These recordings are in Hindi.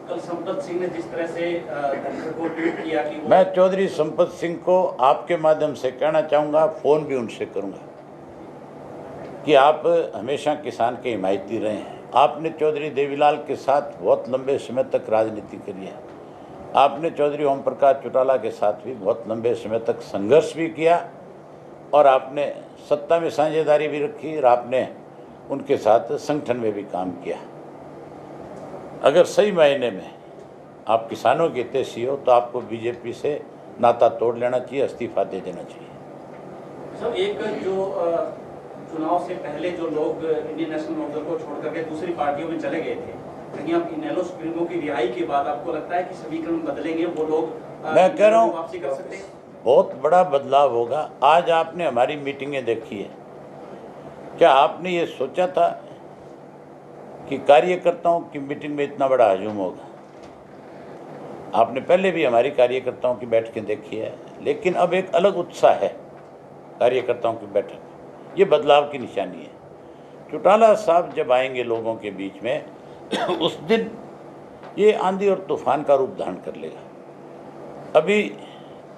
कल संपत सिंह ने जिस तरह से धनखड़ को ट्वीट किया कि मैं चौधरी संपत सिंह को आपके माध्यम से कहना चाहूँगा, फ़ोन भी उनसे करूँगा कि आप हमेशा किसान के हिमायती रहे हैं। आपने चौधरी देवीलाल के साथ बहुत लंबे समय तक राजनीति करी है। आपने चौधरी ओम प्रकाश चौटाला के साथ भी बहुत लंबे समय तक संघर्ष भी किया और आपने सत्ता में साझेदारी भी रखी और आपने उनके साथ संगठन में भी काम किया। अगर सही मायने में आप किसानों के हितैषी हो तो आपको बीजेपी से नाता तोड़ लेना चाहिए, इस्तीफा दे देना चाहिए। सर, एक जो चुनाव से पहले जो लोग इंडियन नेशनल लोकदल को छोड़ करके दूसरी पार्टियों में चले गए थे, कहीं आप इनेलो सुप्रीमो की रिहाई के बाद आपको लगता है कि समीकरण बदलेंगे, वो लोग मैं कह रहा हूँ वापसी कर सकते हैं? बहुत बड़ा बदलाव होगा। आज आपने हमारी मीटिंगें देखी है, क्या आपने ये सोचा था कि कार्यकर्ताओं की मीटिंग में इतना बड़ा हजूम होगा? आपने पहले भी हमारी कार्यकर्ताओं की बैठकें देखी है, लेकिन अब एक अलग उत्साह है कार्यकर्ताओं की बैठक। ये बदलाव की निशानी है। चौटाला साहब जब आएंगे लोगों के बीच में उस दिन ये आंधी और तूफान का रूप धारण कर लेगा। अभी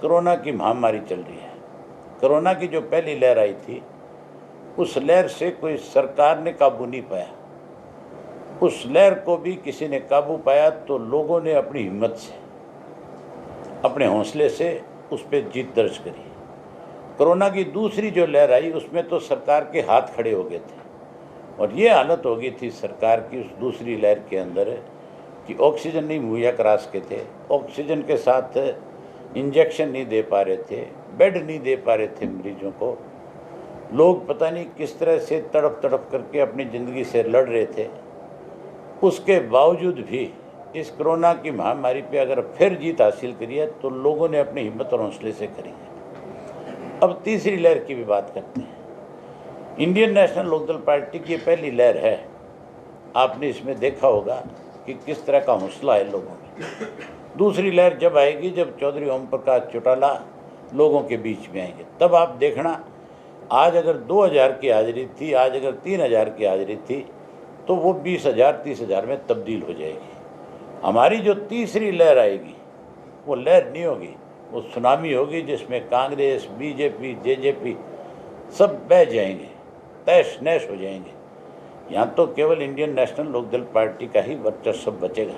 कोरोना की महामारी चल रही है। कोरोना की जो पहली लहर आई थी, उस लहर से कोई सरकार ने काबू नहीं पाया। उस लहर को भी किसी ने काबू पाया तो लोगों ने अपनी हिम्मत से, अपने हौसले से उस पर जीत दर्ज करी। कोरोना की दूसरी जो लहर आई उसमें तो सरकार के हाथ खड़े हो गए थे और ये हालत हो गई थी सरकार की उस दूसरी लहर के अंदर कि ऑक्सीजन नहीं मुहैया करा सके थे, ऑक्सीजन के साथ इंजेक्शन नहीं दे पा रहे थे, बेड नहीं दे पा रहे थे मरीजों को। लोग पता नहीं किस तरह से तड़प तड़प करके अपनी ज़िंदगी से लड़ रहे थे। उसके बावजूद भी इस कोरोना की महामारी पे अगर फिर जीत हासिल करी है तो लोगों ने अपनी हिम्मत और हौसले से करी है। अब तीसरी लहर की भी बात करते हैं। इंडियन नेशनल लोकदल पार्टी की पहली लहर है। आपने इसमें देखा होगा कि किस तरह का हौसला है लोगों में। दूसरी लहर जब आएगी, जब चौधरी ओम प्रकाश चौटाला लोगों के बीच में आएंगे, तब आप देखना, आज अगर 2000 की हाजिरी थी, आज अगर 3000 की हाजिरी थी, तो वो 20,000 30,000 में तब्दील हो जाएगी। हमारी जो तीसरी लहर आएगी वो लहर नहीं होगी, वो सुनामी होगी जिसमें कांग्रेस, बीजेपी, जेजेपी सब बह जाएंगे, तैश नैश हो जाएंगे। यहाँ तो केवल इंडियन नेशनल लोकदल पार्टी का ही वर्चस्व बचेगा।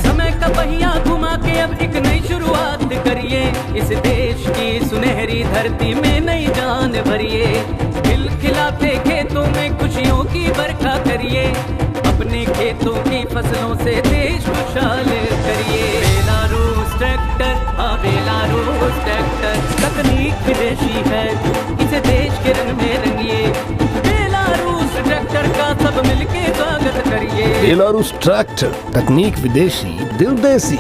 समय का पहिया घुमा के अब एक नई शुरुआत करिए, इस देश की सुनहरी धरती में नई जान भरिए। खिलखिलाते खेतों में खुशियों की बरखा करिए, अपने खेतों की फसलों से देश खुशहाल करिए। बेलारूस ट्रैक्टर, हाँ बेलारूस ट्रैक्टर, तकनीक विदेशी है, इसे देश के रंग में रंगिए। बेलारूस ट्रैक्टर का सब मिलके स्वागत करिए। बेलारूस ट्रैक्टर, तकनीक विदेशी, दिल देसी।